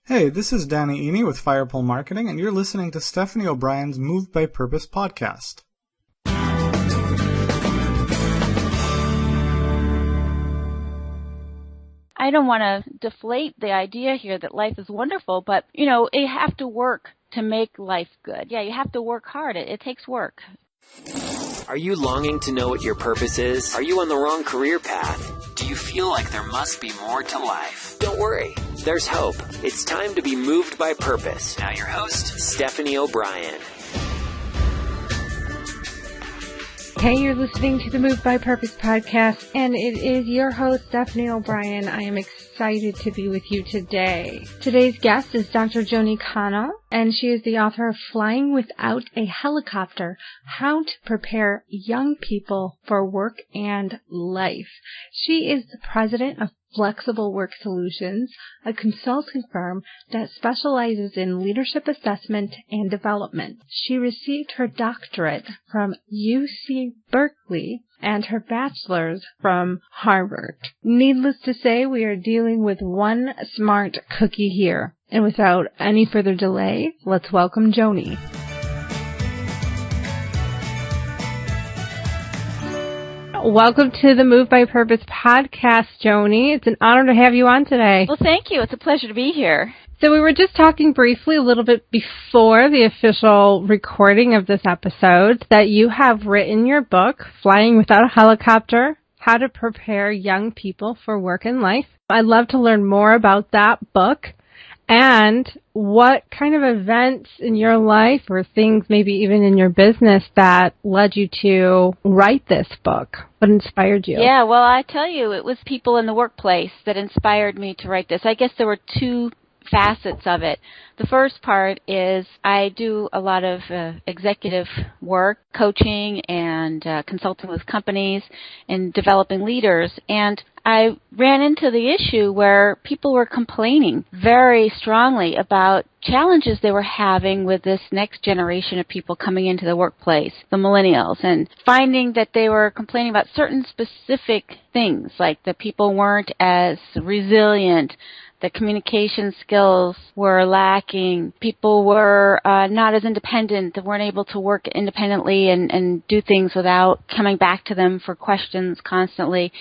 Hey, this is Danny Eny with Firepole Marketing, and you're listening to Stephanie O'Brien's Moved by Purpose podcast. I don't want to deflate the idea here that life is wonderful, but, you have to work to make life good. Yeah, you have to work hard. It takes work. Are you longing to know what your purpose is? Are you on the wrong career path? Do you feel like there must be more to life? Don't worry, there's hope. It's time to be moved by purpose. Now your host, Stephanie O'Brien. Hey, you're listening to the Moved by Purpose podcast, and it is your host, Stephanie O'Brien. I am excited to be with you today. Today's guest is Dr. Joanie Connell, and she is the author of Flying Without a Helicopter, How to Prepare Young People for Work and Life. She is the president of Flexible Work Solutions, a consulting firm that specializes in leadership assessment and development. She received her doctorate from UC Berkeley and her bachelor's from Harvard. Needless to say, we are dealing with one smart cookie here. And without any further delay, let's welcome Joanie. Welcome to the Move by Purpose podcast, Joanie. It's an honor to have you on today. Well, thank you. It's a pleasure to be here. So we were just talking briefly a little bit before the official recording of this episode that you have written your book, Flying Without a Helicopter, How to Prepare Young People for Work and Life. I'd love to learn more about that book and what kind of events in your life or things maybe even in your business that led you to write this book. What inspired you? Yeah, well, I tell you, it was people in the workplace that inspired me to write this. I guess there were two facets of it. The first part is I do a lot of executive work, coaching and consulting with companies and developing leaders. And I ran into the issue where people were complaining very strongly about challenges they were having with this next generation of people coming into the workplace, the millennials, and finding that they were complaining about certain specific things, like that people weren't as resilient, the communication skills were lacking. People were not as independent. They weren't able to work independently and do things without coming back to them for questions constantly.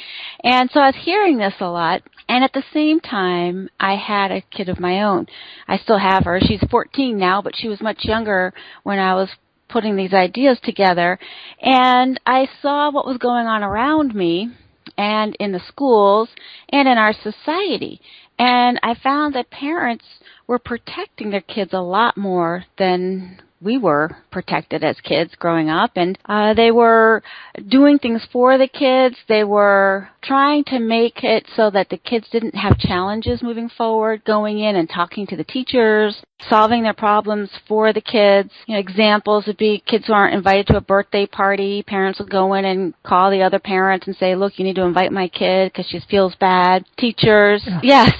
And so I was hearing this a lot. And at the same time, I had a kid of my own. I still have her. She's 14 now, but she was much younger when I was putting these ideas together. And I saw what was going on around me and in the schools and in our society. And I found that parents were protecting their kids a lot more than we were protected as kids growing up. And they were doing things for the kids. They were trying to make it so that the kids didn't have challenges moving forward, going in and talking to the teachers, solving their problems for the kids. Examples would be kids who aren't invited to a birthday party. Parents would go in and call the other parents and say, look, you need to invite my kid because she feels bad. Teachers,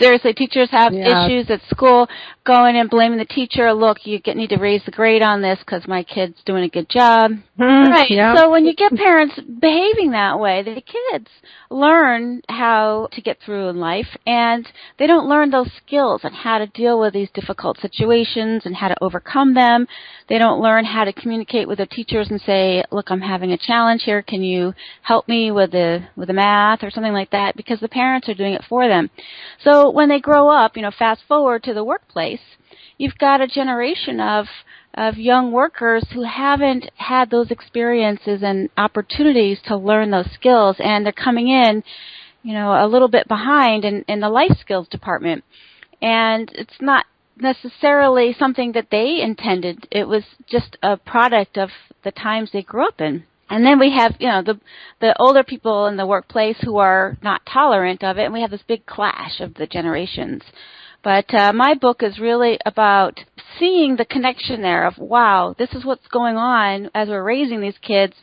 seriously, teachers have issues at school. Going and blaming the teacher, look, you need to raise the grade on this because my kid's doing a good job. Right. Yep. So when you get parents behaving that way, the kids learn how to get through in life, and they don't learn those skills on how to deal with these difficult situations and how to overcome them. They don't learn how to communicate with their teachers and say, look, I'm having a challenge here. Can you help me with the math or something like that? Because the parents are doing it for them. So when they grow up, fast forward to the workplace, you've got a generation of young workers who haven't had those experiences and opportunities to learn those skills, and they're coming in, a little bit behind in the life skills department. And it's not necessarily something that they intended. It was just a product of the times they grew up in. And then we have, the older people in the workplace who are not tolerant of it, and we have this big clash of the generations. But my book is really about seeing the connection there of, wow, this is what's going on as we're raising these kids,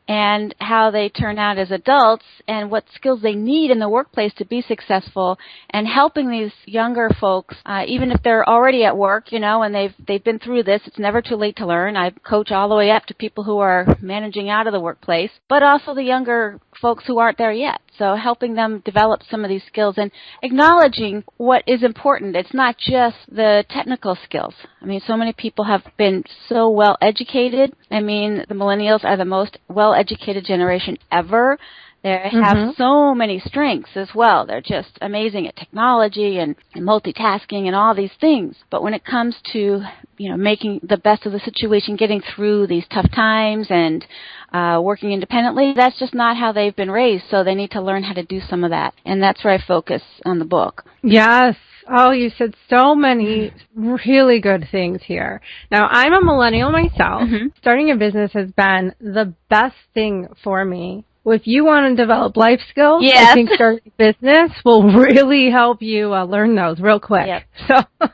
and how they turn out as adults and what skills they need in the workplace to be successful, and helping these younger folks, even if they're already at work, and they've been through this. It's never too late to learn. I coach all the way up to people who are managing out of the workplace, but also the younger folks who aren't there yet. So helping them develop some of these skills and acknowledging what is important. It's not just the technical skills. I mean, so many people have been so well educated. I mean, the millennials are the most well-educated generation ever. They have so many strengths as well. They're just amazing at technology and multitasking and all these things. But when it comes to, making the best of the situation, getting through these tough times and working independently, that's just not how they've been raised. So they need to learn how to do some of that. And that's where I focus on the book. Yes. Oh, you said so many really good things here. Now, I'm a millennial myself. Starting a business has been the best thing for me. If you want to develop life skills, yes. I think starting a business will really help you learn those real quick. Yep. So,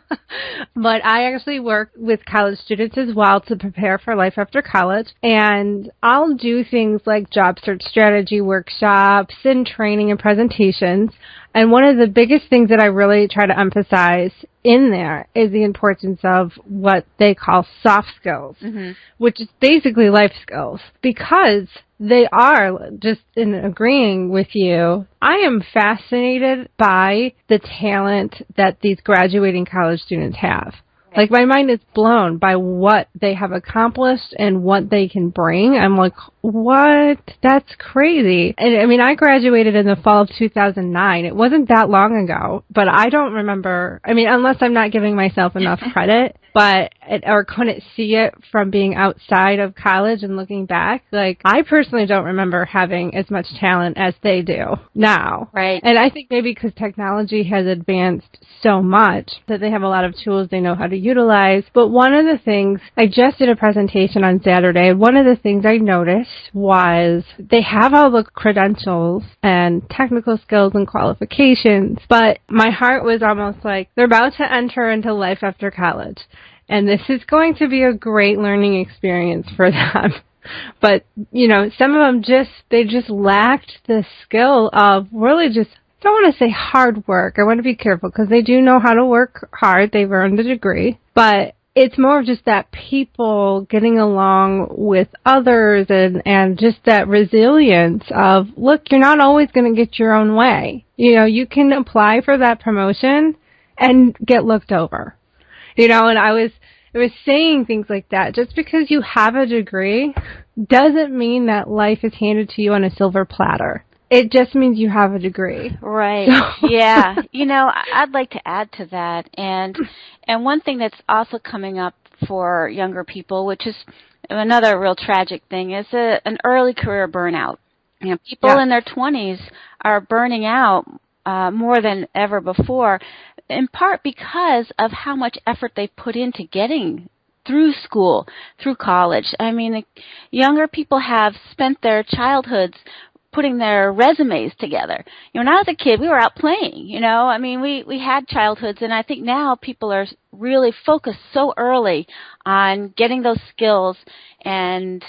but I actually work with college students as well to prepare for life after college, and I'll do things like job search strategy workshops and training and presentations. And one of the biggest things that I really try to emphasize in there is the importance of what they call soft skills, which is basically life skills, because they are, just in agreeing with you, I am fascinated by the talent that these graduating college students have. Like, my mind is blown by what they have accomplished and what they can bring. I'm like, what? That's crazy. And I mean, I graduated in the fall of 2009. It wasn't that long ago, but I don't remember. I mean, unless I'm not giving myself enough credit, or couldn't see it from being outside of college and looking back. Like, I personally don't remember having as much talent as they do now. Right. And I think maybe because technology has advanced so much that they have a lot of tools they know how to utilize. But one of the things, I just did a presentation on Saturday, and one of the things I noticed was they have all the credentials and technical skills and qualifications, but my heart was almost like they're about to enter into life after college. And this is going to be a great learning experience for them. But, some of them they just lacked the skill of really just, I don't want to say hard work. I want to be careful because they do know how to work hard. They've earned a degree. But it's more of just that people getting along with others and just that resilience of, look, you're not always going to get your own way. You can apply for that promotion and get looked over. And I was saying things like that. Just because you have a degree doesn't mean that life is handed to you on a silver platter. It just means you have a degree. Right. Yeah. I'd like to add to that. And one thing that's also coming up for younger people, which is another real tragic thing, is an early career burnout. People in their 20s are burning out more than ever before, in part because of how much effort they put into getting through school, through college. I mean, younger people have spent their childhoods putting their resumes together. When I was a kid, we were out playing, I mean, we had childhoods, and I think now people are really focused so early on getting those skills and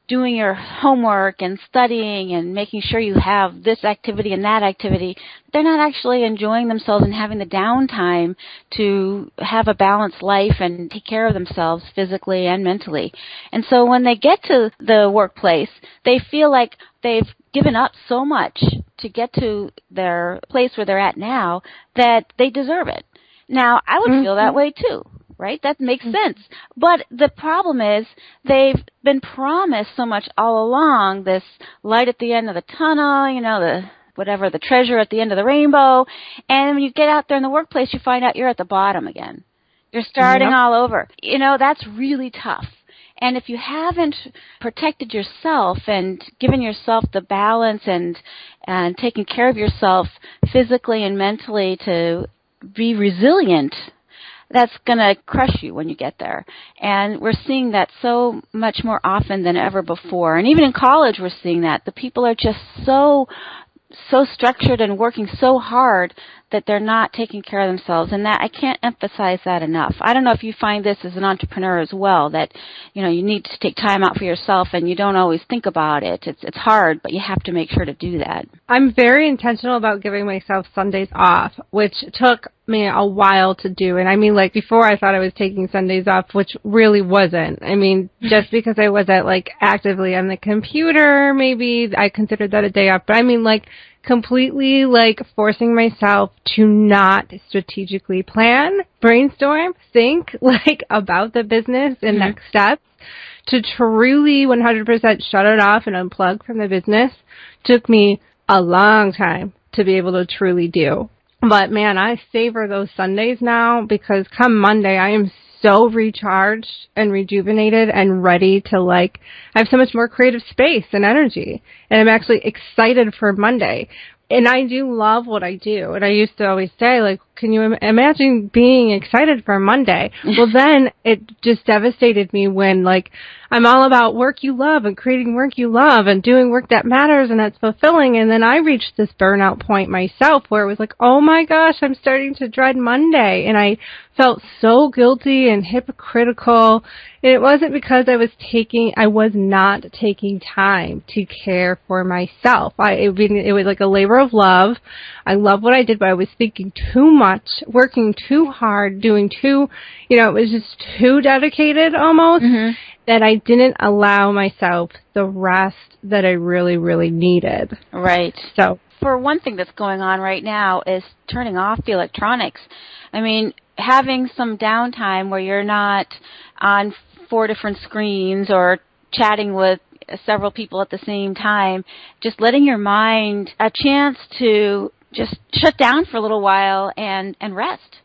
doing your homework and studying and making sure you have this activity and that activity. They're not actually enjoying themselves and having the downtime to have a balanced life and take care of themselves physically and mentally. And so when they get to the workplace, they feel like they've given up so much to get to their place where they're at now that they deserve it. Now, I would feel that way too. Right? That makes sense. But the problem is they've been promised so much all along, this light at the end of the tunnel, the treasure at the end of the rainbow. And when you get out there in the workplace, you find out you're at the bottom again. You're starting all over. That's really tough. And if you haven't protected yourself and given yourself the balance and taken care of yourself physically and mentally to be resilient, that's going to crush you when you get there. And we're seeing that so much more often than ever before. And even in college, we're seeing that. The people are just so so structured and working so hard that they're not taking care of themselves. And that I can't emphasize that enough. I don't know if you find this as an entrepreneur as well, that, you know, you need to take time out for yourself and you don't always think about it. It's hard, but you have to make sure to do that. I'm very intentional about giving myself Sundays off, which took me a while to do. And I mean, like, before I thought I was taking Sundays off, which really wasn't. I mean, just because I wasn't, like, actively on the computer, maybe I considered that a day off. But I mean, like, completely, like, forcing myself to not strategically plan, brainstorm, think, like, about the business and next steps, to truly 100% shut it off and unplug from the business took me a long time to be able to truly do. But, man, I savor those Sundays now, because come Monday, I am so recharged and rejuvenated and ready to, like, I have so much more creative space and energy. And I'm actually excited for Monday. And I do love what I do. And I used to always say, like, can you imagine being excited for Monday? Well, then it just devastated me when, like, I'm all about work you love and creating work you love and doing work that matters and that's fulfilling. And then I reached this burnout point myself where it was like, oh my gosh, I'm starting to dread Monday. And I felt so guilty and hypocritical. And it wasn't because I was not taking time to care for myself. It was like a labor of love. I love what I did, but I was thinking too much, working too hard, doing too, it was just too dedicated almost, that I didn't allow myself the rest that I really, really needed. Right. So, for one thing that's going on right now is turning off the electronics. I mean, having some downtime where you're not on 4 different screens or chatting with several people at the same time, just letting your mind a chance to just shut down for a little while and rest.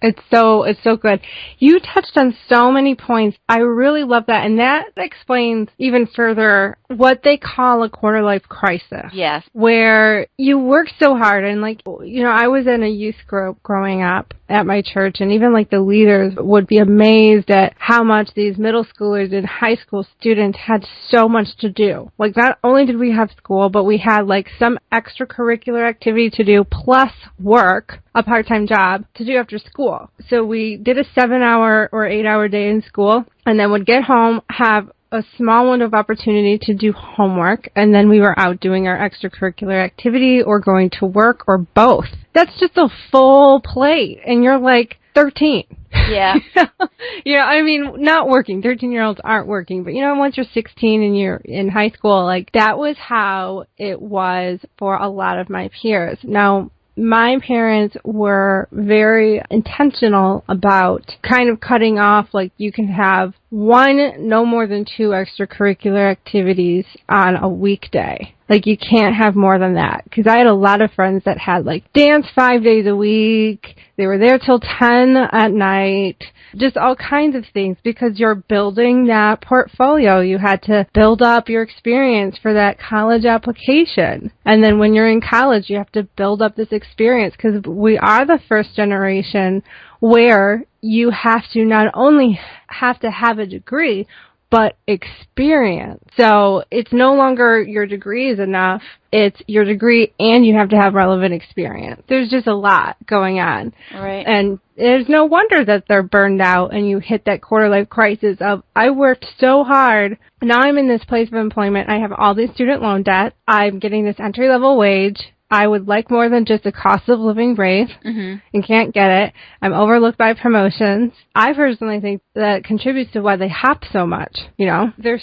It's so good. You touched on so many points. I really love that. And that explains even further what they call a quarter life crisis. Yes. Where you work so hard and, like, I was in a youth group growing up at my church, and even, like, the leaders would be amazed at how much these middle schoolers and high school students had so much to do. Like, not only did we have school, but we had, like, some extracurricular activity to do plus work, a part-time job to do after school. So we did a 7-hour or 8-hour day in school, and then would get home, have a small window of opportunity to do homework, and then we were out doing our extracurricular activity or going to work or both. That's just a full plate, and you're like 13. Yeah. I mean, not working. 13-year-olds aren't working, but once you're 16 and you're in high school, like, that was how it was for a lot of my peers. Now, my parents were very intentional about kind of cutting off, like, you can have no more than 2 extracurricular activities on a weekday. Like, you can't have more than that. Because I had a lot of friends that had, like, dance 5 days a week. They were there till 10 at night. Just all kinds of things, because you're building that portfolio. You had to build up your experience for that college application. And then when you're in college, you have to build up this experience, because we are the first generation where you have to not only have to have a degree, but experience. So it's no longer your degree is enough. It's your degree and you have to have relevant experience. There's just a lot going on. Right. And there's no wonder that they're burned out and you hit that quarter life crisis of, I worked so hard. Now I'm in this place of employment. I have all this student loan debt. I'm getting this entry level wage. I would like more than just a cost of living raise and can't get it. I'm overlooked by promotions. I personally think that contributes to why they hop so much. They're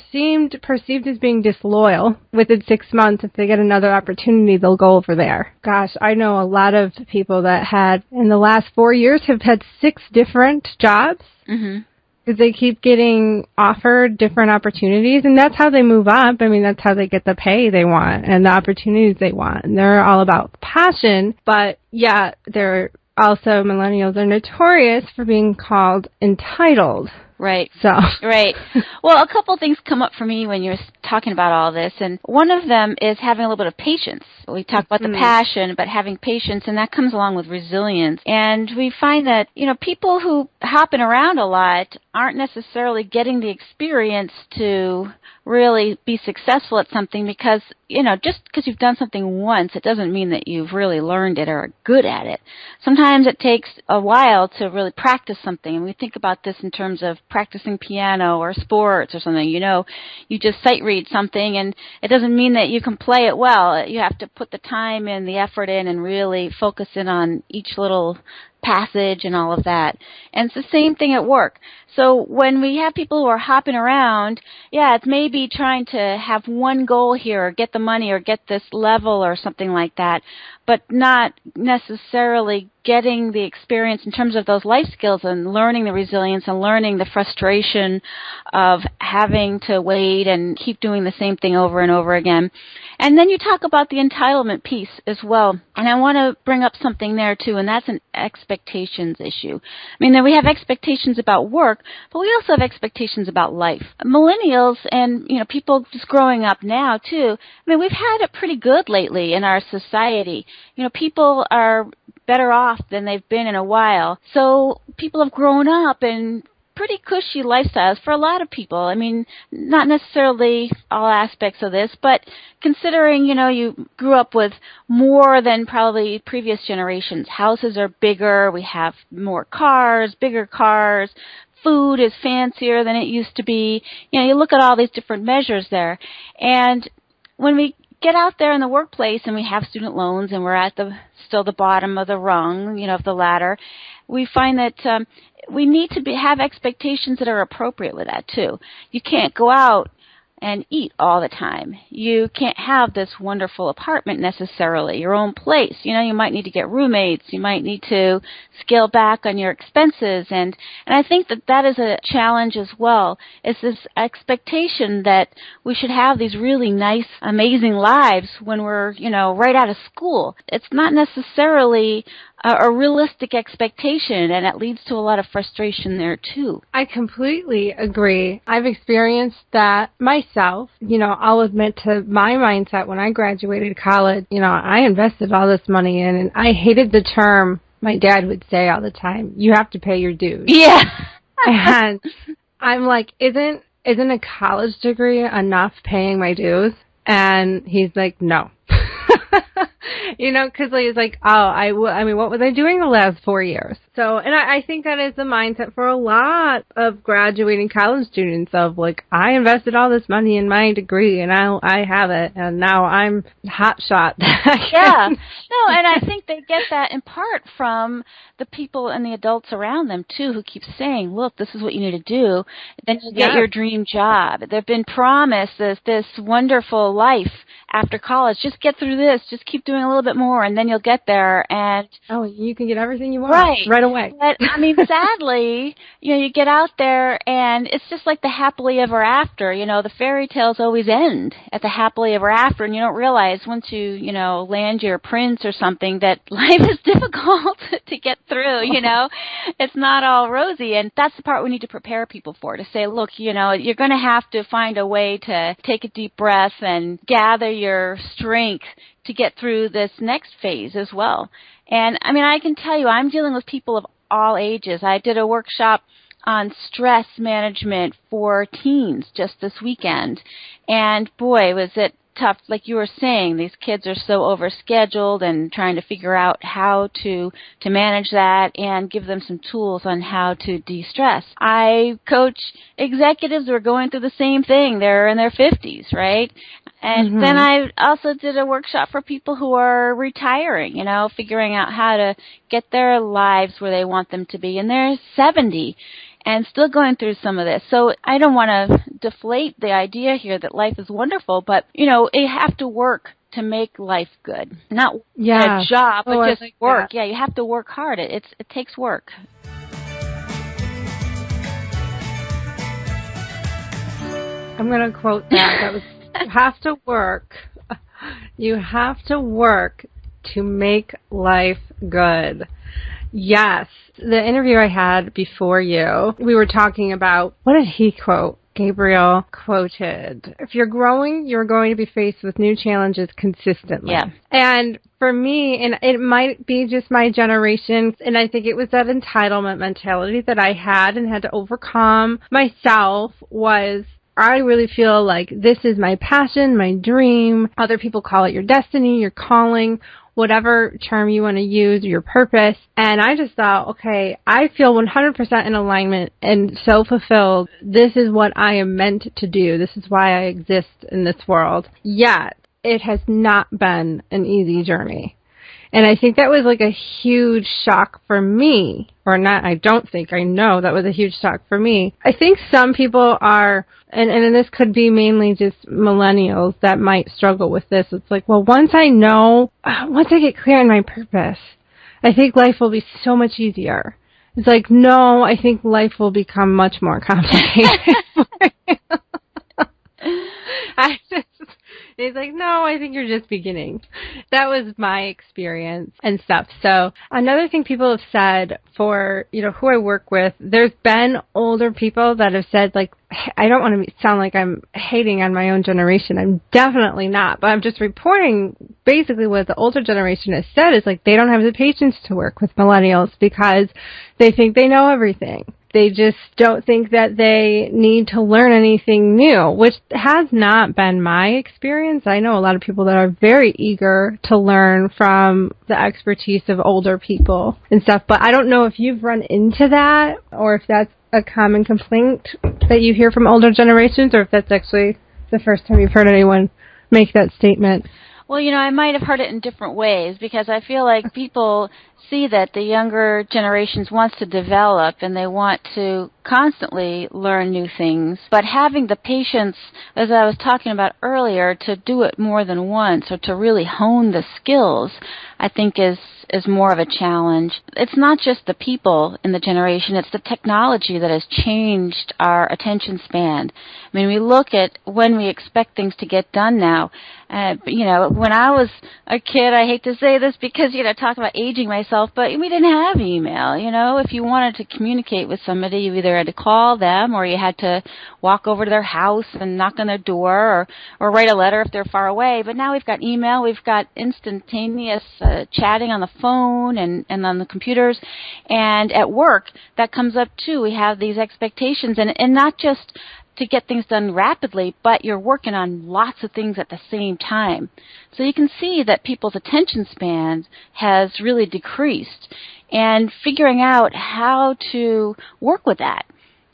perceived as being disloyal. Within 6 months, if they get another opportunity, they'll go over there. Gosh, I know a lot of people that had, in the last 4 years, have had 6 different jobs. Because they keep getting offered different opportunities, and that's how they move up. I mean, that's how they get the pay they want and the opportunities they want. And they're all about passion, but yeah, they're also, millennials are notorious for being called entitled. Right. So. Right. Well, a couple things come up for me when you're talking about all this, and one of them is having a little bit of patience. We talk about the passion, but having patience, and that comes along with resilience. And we find that, people who hopping around a lot aren't necessarily getting the experience to really be successful at something because, just because you've done something once, it doesn't mean that you've really learned it or are good at it. Sometimes it takes a while to really practice something, and we think about this in terms of practicing piano or sports or something. You just sight read something, and it doesn't mean that you can play it well. You have to put the time and the effort in and really focus in on each little passage and all of that. And it's the same thing at work. So when we have people who are hopping around, it's maybe trying to have one goal here, or get the money, or get this level, or something like that, but not necessarily getting the experience in terms of those life skills and learning the resilience and learning the frustration of having to wait and keep doing the same thing over and over again. And then you talk about the entitlement piece as well. And I want to bring up something there too, and that's an expectations issue. I mean, we have expectations about work, but we also have expectations about life. Millennials and, people just growing up now too, I mean, we've had it pretty good lately in our society. People are better off than they've been in a while. So people have grown up in pretty cushy lifestyles for a lot of people. I mean, not necessarily all aspects of this, but considering, you grew up with more than probably previous generations. Houses are bigger, we have more cars, bigger cars, food is fancier than it used to be. You look at all these different measures there. And when we get out there in the workplace and we have student loans and we're at still the bottom of the rung, of the ladder, we find that we need to have expectations that are appropriate with that too. You can't go out and eat all the time. You can't have this wonderful apartment necessarily, your own place. You might need to get roommates. You might need to scale back on your expenses. And I think that is a challenge as well, is this expectation that we should have these really nice, amazing lives when we're, right out of school. It's not necessarily a realistic expectation, and it leads to a lot of frustration there too. I completely agree. I've experienced that myself. I'll admit to my mindset when I graduated college, I invested all this money in, and I hated the term my dad would say all the time, you have to pay your dues. Yeah. And I'm like, isn't a college degree enough paying my dues? And he's like, no. Because he's like, I mean, what was I doing the last 4 years? So, and I think that is the mindset for a lot of graduating college students of like, I invested all this money in my degree and I have it and now I'm hot shot. Yeah. No, and I think they get that in part from the people and the adults around them too who keep saying, look, this is what you need to do. Then you get your dream job. They've been promised this wonderful life after college. Just get through this. Just keep doing a little bit more and then you'll get there. And you can get everything you want right away. But I mean, sadly, you get out there and it's just like the happily ever after. The fairy tales always end at the happily ever after, and you don't realize once you land your prince or something that life is difficult to get through. It's not all rosy, and that's the part we need to prepare people for. To say, look, you're going to have to find a way to take a deep breath and gather your strength to get through this next phase as well. And I mean, I can tell you, I'm dealing with people of all ages. I did a workshop on stress management for teens just this weekend. And boy, was it tough. Like you were saying, these kids are so overscheduled and trying to figure out how to manage that and give them some tools on how to de-stress. I coach executives who are going through the same thing. They're in their 50s, right? And then I also did a workshop for people who are retiring, figuring out how to get their lives where they want them to be. And they're 70 and still going through some of this. So I don't want to deflate the idea here that life is wonderful, but, you have to work to make life good. Not a job, but just work. Yeah, you have to work hard. It takes work. I'm going to quote that. That was, you have to work. You have to work to make life good. Yes. The interview I had before you, we were talking about, what did he quote? Gabriel quoted, if you're growing, you're going to be faced with new challenges consistently. Yeah. And for me, and it might be just my generation, and I think it was that entitlement mentality that I had and had to overcome myself, was I really feel like this is my passion, my dream. Other people call it your destiny, your calling, whatever term you want to use, your purpose. And I just thought, okay, I feel 100% in alignment and so fulfilled. This is what I am meant to do. This is why I exist in this world. Yet, it has not been an easy journey. And I think that was like a huge shock for me. Or not, I don't think, I know that was a huge shock for me. I think some people are, and this could be mainly just millennials that might struggle with this. It's like, well, once I get clear on my purpose, I think life will be so much easier. It's like, no, I think life will become much more complicated. He's like, no, I think you're just beginning. That was my experience and stuff. So another thing people have said for, who I work with, there's been older people that have said, like, I don't want to sound like I'm hating on my own generation. I'm definitely not. But I'm just reporting basically what the older generation has said is, like, they don't have the patience to work with millennials because they think they know everything. They just don't think that they need to learn anything new, which has not been my experience. I know a lot of people that are very eager to learn from the expertise of older people and stuff, but I don't know if you've run into that or if that's a common complaint that you hear from older generations, or if that's actually the first time you've heard anyone make that statement. Well, I might have heard it in different ways, because I feel like people see that the younger generations wants to develop and they want to constantly learn new things. But having the patience, as I was talking about earlier, to do it more than once or to really hone the skills, I think is more of a challenge. It's not just the people in the generation, it's the technology that has changed our attention span. I mean, we look at when we expect things to get done now. When I was a kid, I hate to say this because, talk about aging myself, but we didn't have email. If you wanted to communicate with somebody, you either had to call them or you had to walk over to their house and knock on their door or write a letter if they're far away. But now we've got email, we've got instantaneous chatting on the phone and on the computers. And at work, that comes up too. We have these expectations, and not just to get things done rapidly, but you're working on lots of things at the same time. So you can see that people's attention span has really decreased, and figuring out how to work with that,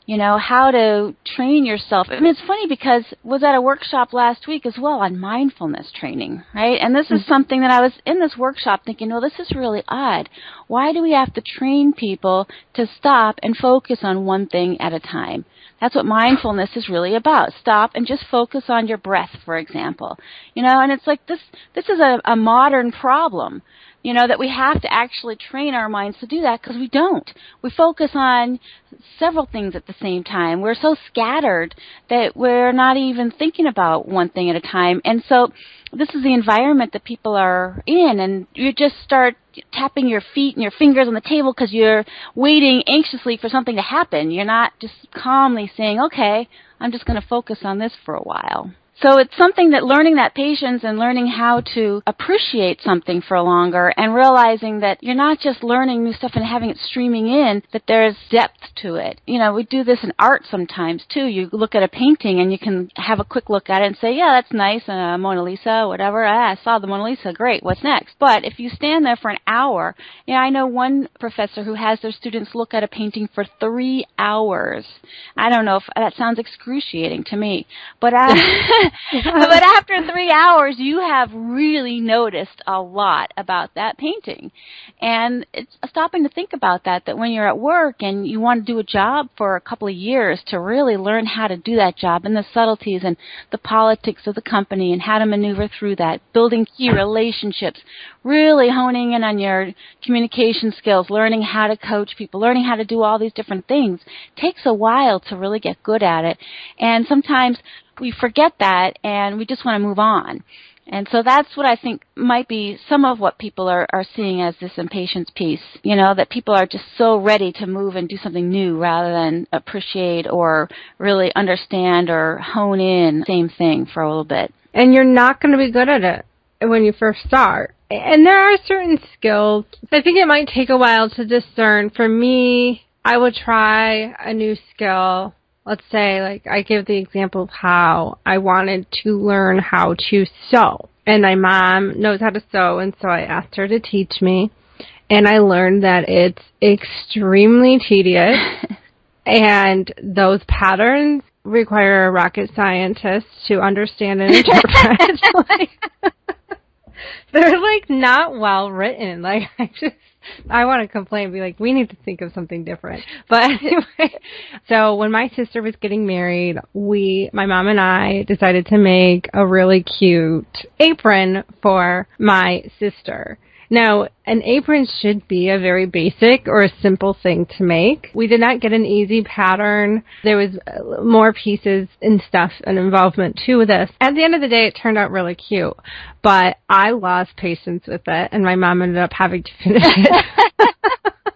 how to train yourself. I mean, it's funny because I was at a workshop last week as well on mindfulness training, right? And this is something that I was in this workshop thinking, well, this is really odd. Why do we have to train people to stop and focus on one thing at a time? That's what mindfulness is really about. Stop and just focus on your breath, for example. And it's like this is a modern problem, that we have to actually train our minds to do that, because we don't. We focus on several things at the same time. We're so scattered that we're not even thinking about one thing at a time. And so this is the environment that people are in, and you just start tapping your feet and your fingers on the table because you're waiting anxiously for something to happen. You're not just calmly saying, okay, I'm just going to focus on this for a while. So it's something that learning that patience and learning how to appreciate something for longer, and realizing that you're not just learning new stuff and having it streaming in, that there's depth to it. We do this in art sometimes too. You look at a painting and you can have a quick look at it and say, yeah, that's nice, Mona Lisa, whatever. I saw the Mona Lisa, great, what's next? But if you stand there for an hour, I know one professor who has their students look at a painting for 3 hours. I don't know if that sounds excruciating to me, but but after 3 hours, you have really noticed a lot about that painting. And it's stopping to think about that when you're at work and you want to do a job for a couple of years, to really learn how to do that job and the subtleties and the politics of the company and how to maneuver through that, building key relationships, really honing in on your communication skills, learning how to coach people, learning how to do all these different things. It takes a while to really get good at it. And sometimes we forget that and we just want to move on. And so that's what I think might be some of what people are seeing as this impatience piece, that people are just so ready to move and do something new rather than appreciate or really understand or hone in the same thing for a little bit. And you're not going to be good at it when you first start. And there are certain skills. I think it might take a while to discern. For me, I would try a new skill. Let's say, I give the example of how I wanted to learn how to sew. And my mom knows how to sew, and so I asked her to teach me. And I learned that it's extremely tedious, and those patterns require a rocket scientist to understand and interpret. They're, not well written. I want to complain and be like, we need to think of something different. But anyway, so when my sister was getting married, my mom and I decided to make a really cute apron for my sister. Now, an apron should be a very basic or a simple thing to make. We did not get an easy pattern. There was more pieces and stuff and involvement to this. At the end of the day, it turned out really cute. But I lost patience with it, and my mom ended up having to finish it.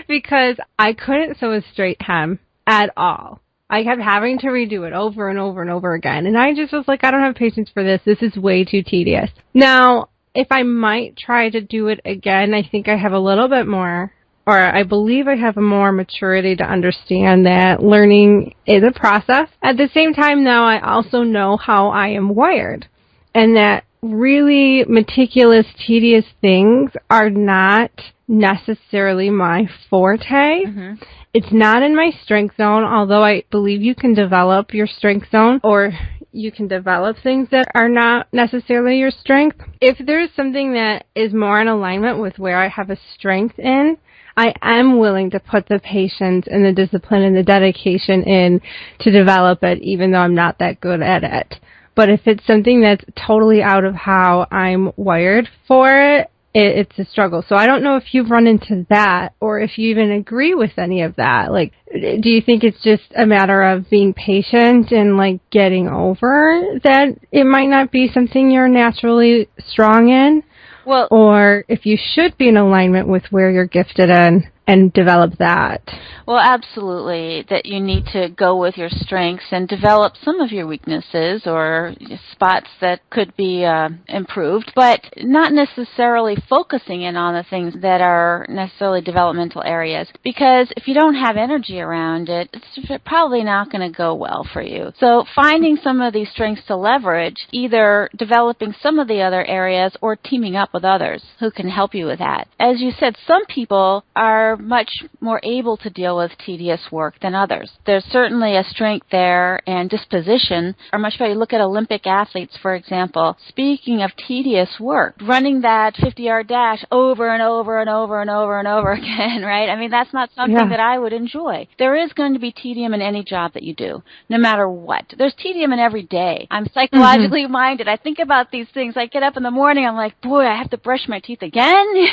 Because I couldn't sew a straight hem at all. I kept having to redo it over and over and over again. And I just was like, I don't have patience for this. This is way too tedious. Now, if I might try to do it again, I think I have a little bit more, or I believe I have more maturity to understand that learning is a process. At the same time, though, I also know how I am wired, and that really meticulous, tedious things are not necessarily my forte. Mm-hmm. It's not in my strength zone, although I believe you can develop your strength zone, or you can develop things that are not necessarily your strength. If there's something that is more in alignment with where I have a strength in, I am willing to put the patience and the discipline and the dedication in to develop it, even though I'm not that good at it. But if it's something that's totally out of how I'm wired for it, it's a struggle. So I don't know if you've run into that or if you even agree with any of that. Do you think it's just a matter of being patient and getting over that it might not be something you're naturally strong in? Well, or if you should be in alignment with where you're gifted in and develop that? Well, absolutely, that you need to go with your strengths and develop some of your weaknesses or spots that could be improved, but not necessarily focusing in on the things that are necessarily developmental areas, because if you don't have energy around it, it's probably not going to go well for you. So finding some of these strengths to leverage, either developing some of the other areas or teaming up with others who can help you with that. As you said, some people are much more able to deal with tedious work than others. There's certainly a strength there and disposition are much better. You look at Olympic athletes, for example. Speaking of tedious work, running that 50-yard dash over and over and over and over and over again, right? I mean, that's not something that I would enjoy. There is going to be tedium in any job that you do, no matter what. There's tedium in every day. I'm psychologically minded. I think about these things. I get up in the morning, I'm like, boy, I have to brush my teeth again?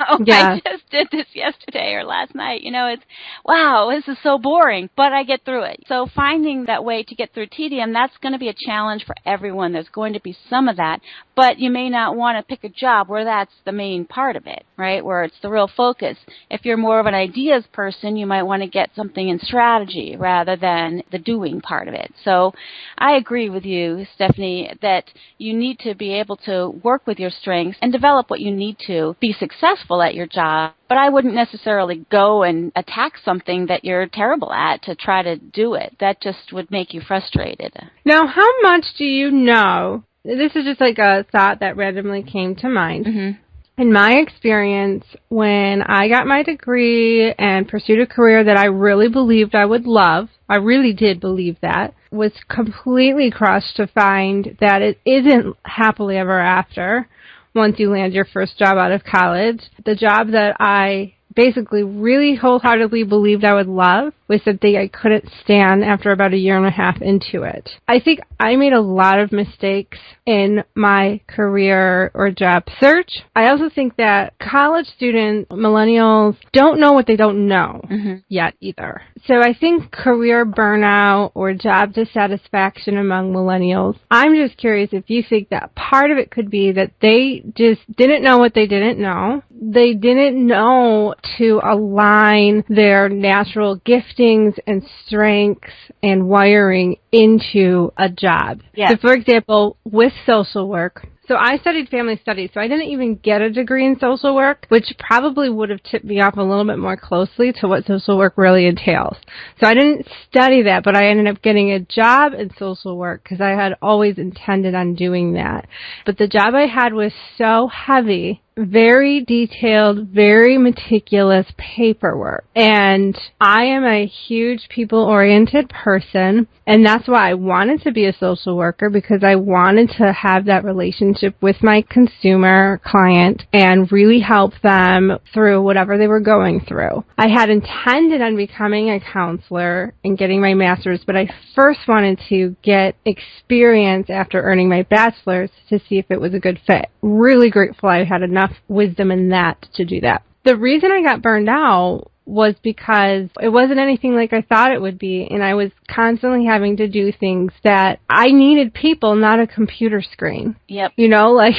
I just did this yesterday or last night. It's, wow, this is so boring, but I get through it. So finding that way to get through tedium, that's going to be a challenge for everyone. There's going to be some of that, but you may not want to pick a job where that's the main part of it, right, where it's the real focus. If you're more of an ideas person, you might want to get something in strategy rather than the doing part of it. So I agree with you, Stephanie, that you need to be able to work with your strengths and develop what you need to be successful at your job. But I wouldn't necessarily go and attack something that you're terrible at to try to do it. That just would make you frustrated. Now, how much do you know? This is just like a thought that randomly came to mind. Mm-hmm. In my experience, when I got my degree and pursued a career that I really believed I would love, I really did believe that, was completely crushed to find that it isn't happily ever after. Once you land your first job out of college, the job that I basically really wholeheartedly believed I would love was something I couldn't stand after about a year and a half into it. I think I made a lot of mistakes in my career or job search. I also think that college students, millennials, don't know what they don't know yet either. So I think career burnout or job dissatisfaction among millennials, I'm just curious if you think that part of it could be that they just didn't know what they didn't know. They didn't know to align their natural giftings and strengths and wiring into a job. Yeah. So, for example, with social work, so I studied family studies, so I didn't even get a degree in social work, which probably would have tipped me off a little bit more closely to what social work really entails. So I didn't study that, but I ended up getting a job in social work because I had always intended on doing that. But the job I had was so heavy, very detailed, very meticulous paperwork. And I am a huge people-oriented person, and that's why I wanted to be a social worker, because I wanted to have that relationship with my consumer client and really help them through whatever they were going through. I had intended on becoming a counselor and getting my master's, but I first wanted to get experience after earning my bachelor's to see if it was a good fit. Really grateful I had enough wisdom in that to do that. The reason I got burned out was because it wasn't anything like I thought it would be, and I was constantly having to do things that I needed people, not a computer screen. Yep. You know, like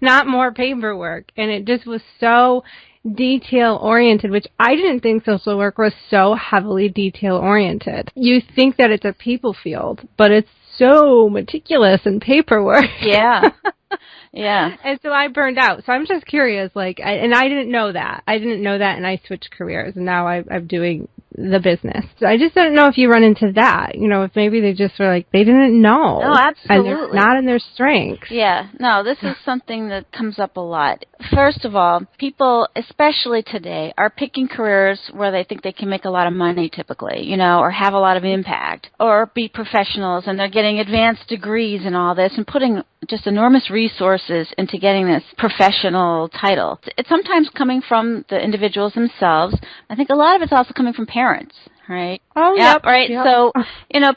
not more paperwork. And it just was so detail-oriented, which I didn't think social work was so heavily detail-oriented. You think that it's a people field, but it's so meticulous in paperwork. Yeah. Yeah. And so I burned out. So I'm just curious, and I didn't know that. And I switched careers, and now I'm doing the business. So I just don't know if you run into that, if maybe they just were like, they didn't know. No, absolutely. And they're not in their strengths. Yeah. No, this is something that comes up a lot. First of all, people, especially today, are picking careers where they think they can make a lot of money typically, or have a lot of impact, or be professionals, and they're getting advanced degrees and all this, and putting just enormous resources into getting this professional title. It's sometimes coming from the individuals themselves. I think a lot of it's also coming from parents, right? Oh, yep. Right. Yep. So,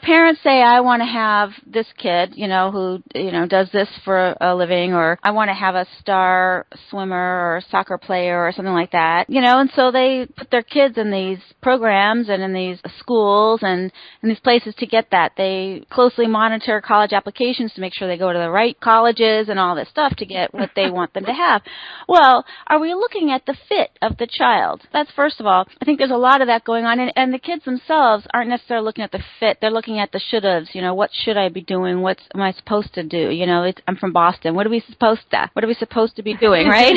parents say, I want to have this kid, who, does this for a living, or I want to have a star swimmer or soccer player or something like that, and so they put their kids in these programs and in these schools and in these places to get that. They closely monitor college applications to make sure they go to the right colleges and all this stuff to get what they want them to have. Well, are we looking at the fit of the child? That's first of all. I think there's a lot of that going on, and the kids themselves aren't necessarily looking at the fit. They're looking at the should-haves. What should I be doing? What am I supposed to do? I'm from Boston. What are we supposed to be doing, right?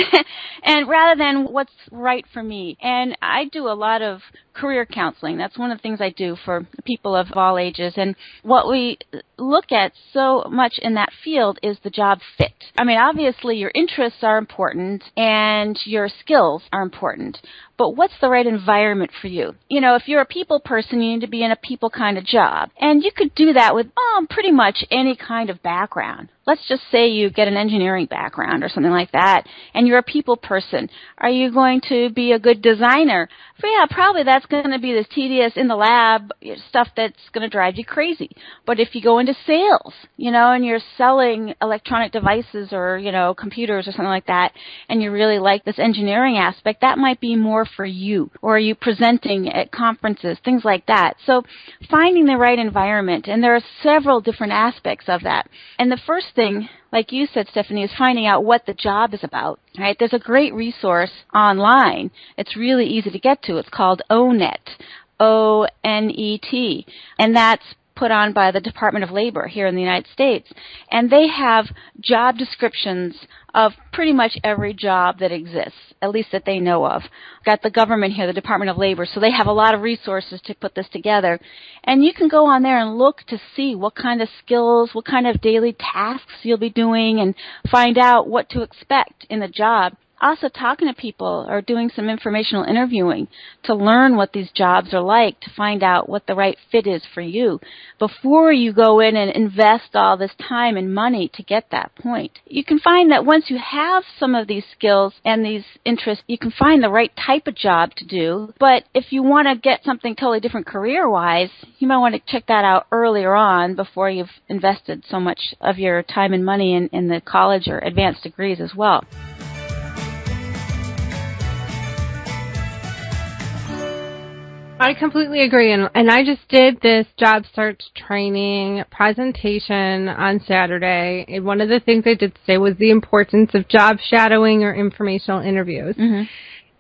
And rather than what's right for me. And I do a lot of career counseling. That's one of the things I do for people of all ages. And what we look at so much in that field is the job fit. I mean, obviously your interests are important and your skills are important, but what's the right environment for you? If you're a people person, you need to be in a people kind of job. And you could do that with pretty much any kind of background. Let's just say you get an engineering background or something like that, and you're a people person. Are you going to be a good designer? Yeah, probably that's going to be this tedious in the lab stuff that's going to drive you crazy. But if you go into sales, and you're selling electronic devices or, computers or something like that, and you really like this engineering aspect, that might be more for you. Or are you presenting at conferences, things like that. So finding the right environment, and there are several different aspects of that. And the first thing, like you said, Stephanie, is finding out what the job is about, right? There's a great resource online. It's really easy to get to. It's called ONET, O-N-E-T, and that's put on by the Department of Labor here in the United States. And they have job descriptions of pretty much every job that exists, at least that they know of. Got the government here, the Department of Labor, so they have a lot of resources to put this together. And you can go on there and look to see what kind of skills, what kind of daily tasks you'll be doing, and find out what to expect in the job. also talking to people or doing some informational interviewing to learn what these jobs are like, to find out what the right fit is for you before you go in and invest all this time and money to get that point. You can find that once you have some of these skills and these interests, you can find the right type of job to do. But if you want to get something totally different career-wise, you might want to check that out earlier on before you've invested so much of your time and money in the college or advanced degrees as well. I completely agree, and I just did this job search training presentation on Saturday, and one of the things I did say was the importance of job shadowing or informational interviews. Mm-hmm.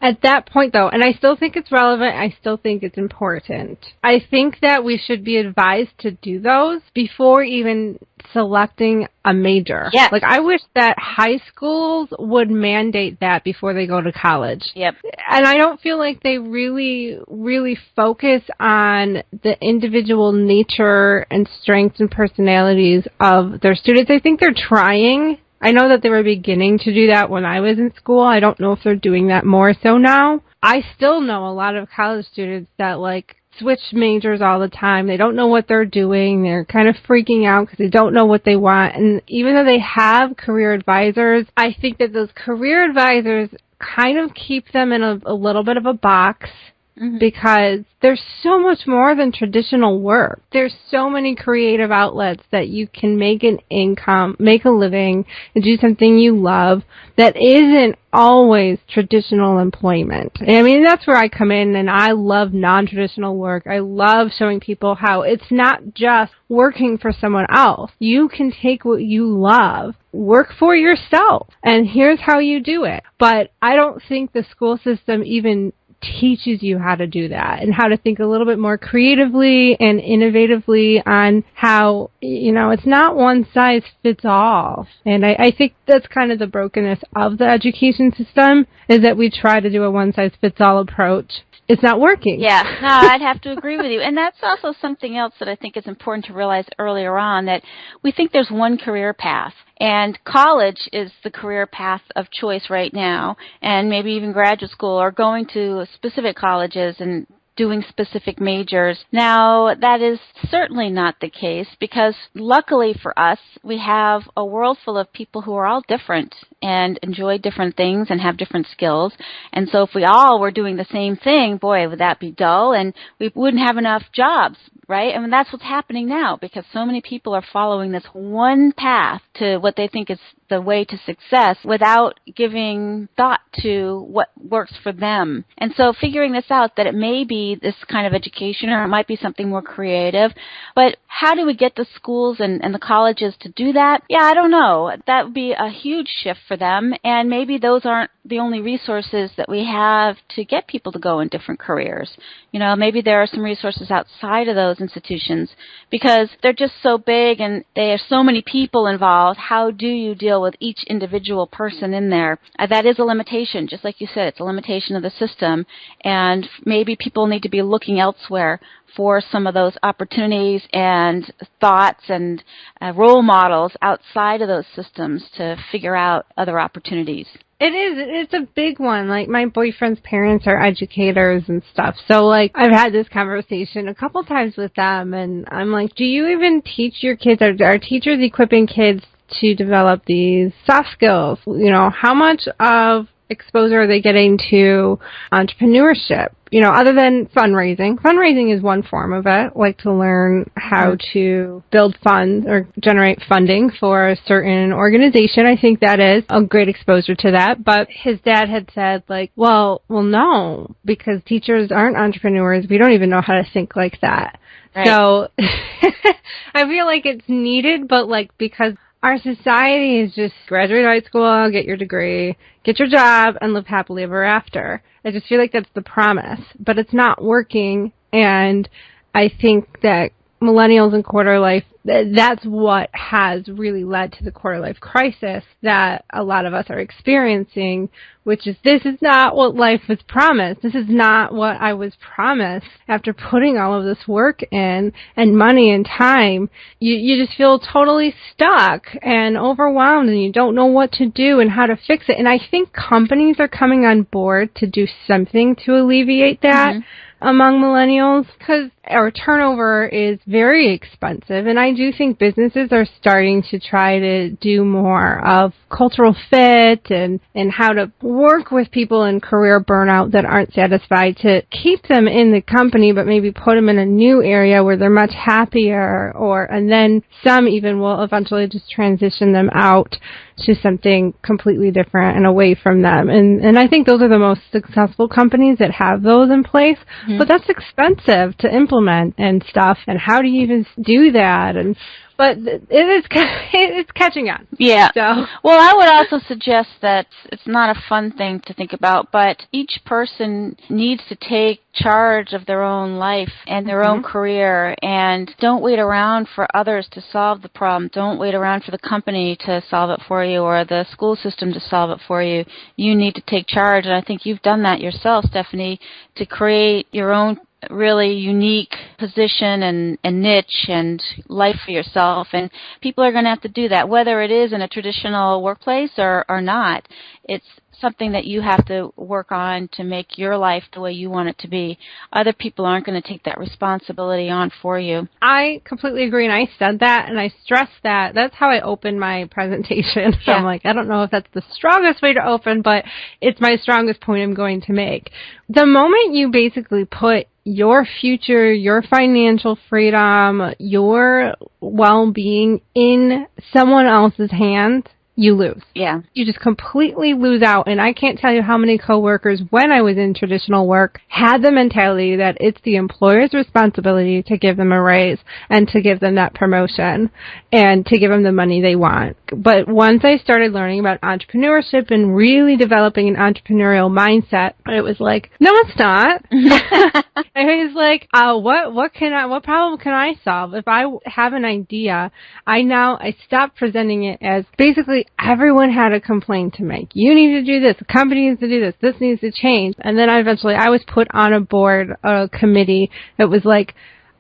At that point, though, and I still think it's relevant, I still think it's important, I think that we should be advised to do those before even selecting a major. Yes. Like, I wish that high schools would mandate that before they go to college. Yep. And I don't feel like they really, really focus on the individual nature and strengths and personalities of their students. I think they're trying. I know that they were beginning to do that when I was in school. I don't know if they're doing that more so now. I still know a lot of college students that, like, switch majors all the time. They don't know what they're doing. They're kind of freaking out because they don't know what they want. And even though they have career advisors, I think that those career advisors kind of keep them in a little bit of a box. Mm-hmm. Because there's so much more than traditional work. There's so many creative outlets that you can make an income, make a living, and do something you love that isn't always traditional employment. I mean, that's where I come in, and I love non-traditional work. I love showing people how it's not just working for someone else. You can take what you love, work for yourself, and here's how you do it. But I don't think the school system even teaches you how to do that and how to think a little bit more creatively and innovatively on how, it's not one size fits all. And I think that's kind of the brokenness of the education system, is that we try to do a one size fits all approach. It's not working. Yeah, no, I'd have to agree with you. And that's also something else that I think is important to realize earlier on, that we think there's one career path. And college is the career path of choice right now, and maybe even graduate school or going to specific colleges and doing specific majors. Now, that is certainly not the case, because luckily for us, we have a world full of people who are all different and enjoy different things and have different skills. And so if we all were doing the same thing, boy, would that be dull, and we wouldn't have enough jobs, right? I mean, that's what's happening now, because so many people are following this one path to what they think is the way to success without giving thought to what works for them. And so figuring this out, that it may be this kind of education or it might be something more creative, but how do we get the schools and the colleges to do that? Yeah, I don't know. That would be a huge shift for them, and maybe those aren't the only resources that we have to get people to go in different careers. Maybe there are some resources outside of those institutions, because they're just so big and there are so many people involved. How do you deal with each individual person in there? That is a limitation. Just like you said, it's a limitation of the system, and maybe people need to be looking elsewhere for some of those opportunities and thoughts and role models outside of those systems to figure out other opportunities. It is. It's a big one. Like, my boyfriend's parents are educators and stuff. So, like, I've had this conversation a couple times with them, and I'm like, do you even teach your kids? Are teachers equipping kids to develop these soft skills? How much of exposure are they getting to entrepreneurship? Other than fundraising. Fundraising is one form of it, like to learn how to build funds or generate funding for a certain organization. I think that is a great exposure to that. But his dad had said, like, well, no, because teachers aren't entrepreneurs. We don't even know how to think like that. Right. So I feel like it's needed, but, like, because our society is just graduate high school, get your degree, get your job, and live happily ever after. I just feel like that's the promise, but it's not working, and I think that millennials in quarter life, that's what has really led to the quarter life crisis that a lot of us are experiencing, which is this is not what life was promised. This is not what I was promised. After putting all of this work in and money and time, you just feel totally stuck and overwhelmed and you don't know what to do and how to fix it. And I think companies are coming on board to do something to alleviate that. Among millennials, because our turnover is very expensive, and I do think businesses are starting to try to do more of cultural fit and how to work with people in career burnout that aren't satisfied to keep them in the company, but maybe put them in a new area where they're much happier, and then some even will eventually just transition them out to something completely different and away from them. And I think those are the most successful companies that have those in place. But that's expensive to implement and stuff. And how do you even do that? But it's catching on. Yeah. So. Well, I would also suggest that it's not a fun thing to think about, but each person needs to take charge of their own life and their own career, and don't wait around for others to solve the problem. Don't wait around for the company to solve it for you or the school system to solve it for you. You need to take charge, and I think you've done that yourself, Stephanie, to create your own really unique position and niche and life for yourself, and people are going to have to do that, whether it is in a traditional workplace or not. It's something that you have to work on to make your life the way you want it to be. Other people aren't going to take that responsibility on for you. I completely agree, and I said that, and I stressed that. That's how I opened my presentation. Yeah. I'm like, I don't know if that's the strongest way to open, but it's my strongest point I'm going to make. The moment you basically put your future, your financial freedom, your well-being in someone else's hands, you lose. Yeah. You just completely lose out. And I can't tell you how many coworkers, when I was in traditional work, had the mentality that it's the employer's responsibility to give them a raise and to give them that promotion and to give them the money they want. But once I started learning about entrepreneurship and really developing an entrepreneurial mindset, it was like, no, it's not. I was like, what problem can I solve? If I have an idea, I stopped presenting it as basically everyone had a complaint to make. You need to do this. The company needs to do this. This needs to change. And then I was put on a committee that was like,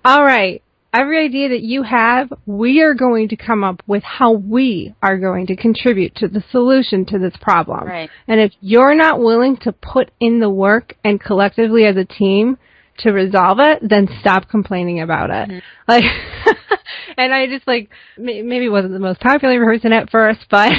all right, every idea that you have, we are going to come up with how we are going to contribute to the solution to this problem. Right. And if you're not willing to put in the work and collectively as a team to resolve it, then stop complaining about it. Like, and I just maybe wasn't the most popular person at first, but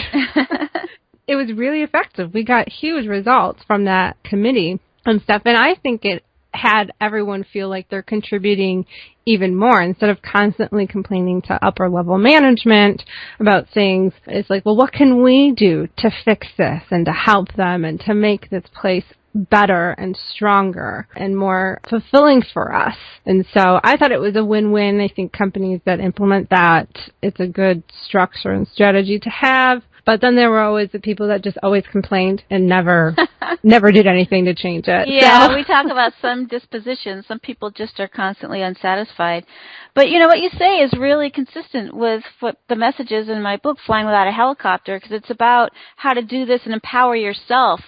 it was really effective. We got huge results from that committee and stuff, and I think it had everyone feel like they're contributing even more instead of constantly complaining to upper level management about things. It's like, well, what can we do to fix this and to help them and to make this place better and stronger and more fulfilling for us? And so I thought it was a win-win. I think companies that implement that, it's a good structure and strategy to have. But then there were always the people that just always complained and never did anything to change it. Yeah, so. We talk about some dispositions. Some people just are constantly unsatisfied. But you know what you say is really consistent with what the message is in my book, Flying Without a Helicopter, because it's about how to do this and empower yourself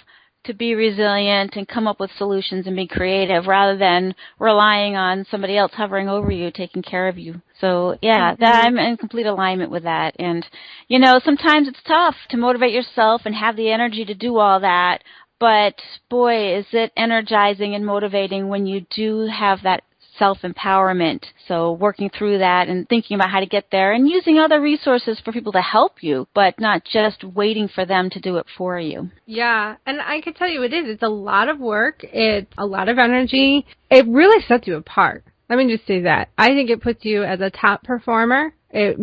to be resilient and come up with solutions and be creative rather than relying on somebody else hovering over you, taking care of you. So, yeah, I'm in complete alignment with that. And, you know, sometimes it's tough to motivate yourself and have the energy to do all that. But, boy, is it energizing and motivating when you do have that self-empowerment. So working through that and thinking about how to get there and using other resources for people to help you, but not just waiting for them to do it for you. Yeah, and I can tell you it is. It's a lot of work. It's a lot of energy. It really sets you apart. Let me just say that. I think it puts you as a top performer. It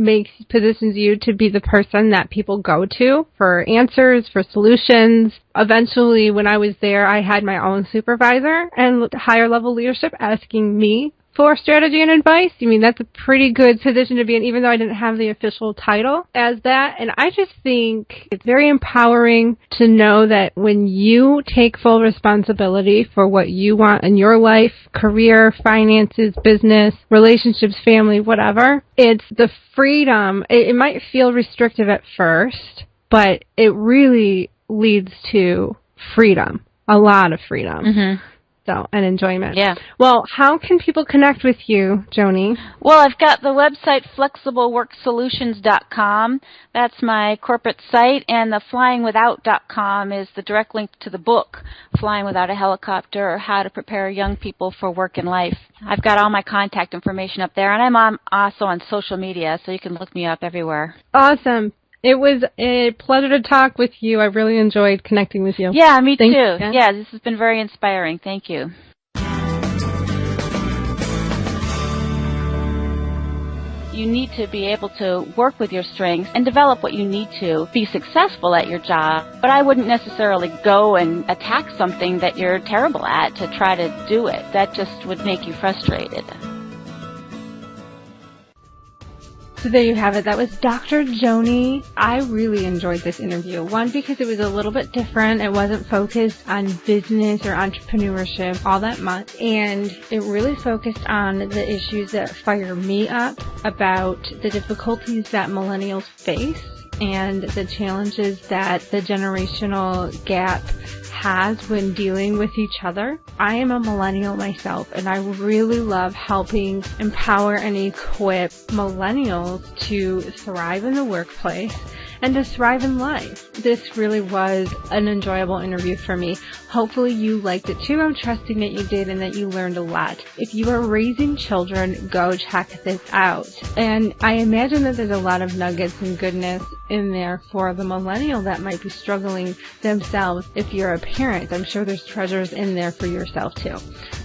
positions you to be the person that people go to for answers, for solutions. Eventually, when I was there, I had my own supervisor and higher level leadership asking me for strategy and advice. I mean, that's a pretty good position to be in, even though I didn't have the official title as that. And I just think it's very empowering to know that when you take full responsibility for what you want in your life, career, finances, business, relationships, family, whatever, it's the freedom. It might feel restrictive at first, but it really leads to freedom, a lot of freedom. Mm-hmm. So, and enjoyment. Yeah. Well, how can people connect with you, Joanie? Well, I've got the website flexibleworksolutions.com. That's my corporate site, and the flyingwithout.com is the direct link to the book, Flying Without a Helicopter, or How to Prepare Young People for Work and Life. I've got all my contact information up there, and I'm also on social media, so you can look me up everywhere. Awesome. It was a pleasure to talk with you. I really enjoyed connecting with you. Yeah, me too. You. Yeah, this has been very inspiring. Thank you. You need to be able to work with your strengths and develop what you need to be successful at your job. But I wouldn't necessarily go and attack something that you're terrible at to try to do it. That just would make you frustrated. So there you have it. That was Dr. Joanie. I really enjoyed this interview. One, because it was a little bit different. It wasn't focused on business or entrepreneurship all that much. And it really focused on the issues that fire me up about the difficulties that millennials face and the challenges that the generational gap has when dealing with each other. I am a millennial myself, and I really love helping empower and equip millennials to thrive in the workplace and to thrive in life. This really was an enjoyable interview for me. Hopefully you liked it too. I'm trusting that you did and that you learned a lot. If you are raising children, go check this out. And I imagine that there's a lot of nuggets and goodness in there for the millennial that might be struggling themselves. If you're a parent, I'm sure there's treasures in there for yourself too.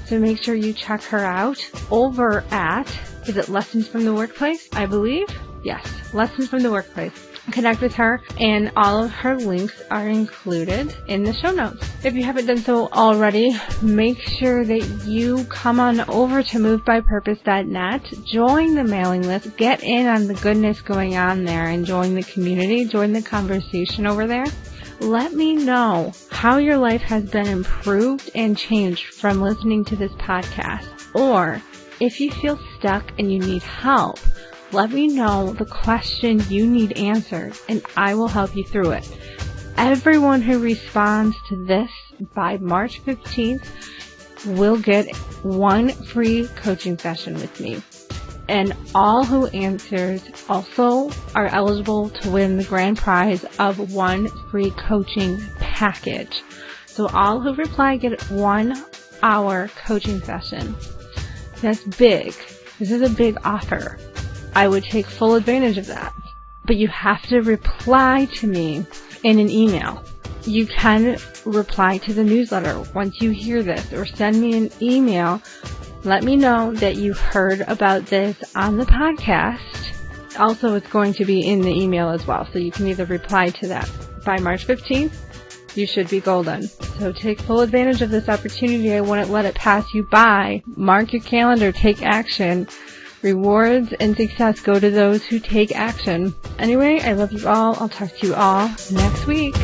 So make sure you check her out over at, is it Lessons from the Workplace, I believe? Yes, Lessons from the Workplace. Connect with her, and all of her links are included in the show notes. If you haven't done so already, make sure that you come on over to movedbypurpose.net, join the mailing list, get in on the goodness going on there, and join the community, join the conversation over there. Let me know how your life has been improved and changed from listening to this podcast. Or if you feel stuck and you need help, let me know the question you need answered, and I will help you through it. Everyone who responds to this by March 15th will get one free coaching session with me. And all who answers also are eligible to win the grand prize of one free coaching package. So all who reply get 1 hour coaching session. That's big. This is a big offer. I would take full advantage of that. But you have to reply to me in an email. You can reply to the newsletter once you hear this, or send me an email. Let me know that you heard about this on the podcast. Also, it's going to be in the email as well, so you can either reply to that. By March 15th, you should be golden. So take full advantage of this opportunity. I wouldn't let it pass you by. Mark your calendar. Take action. Rewards and success go to those who take action. Anyway, I love you all. I'll talk to you all next week.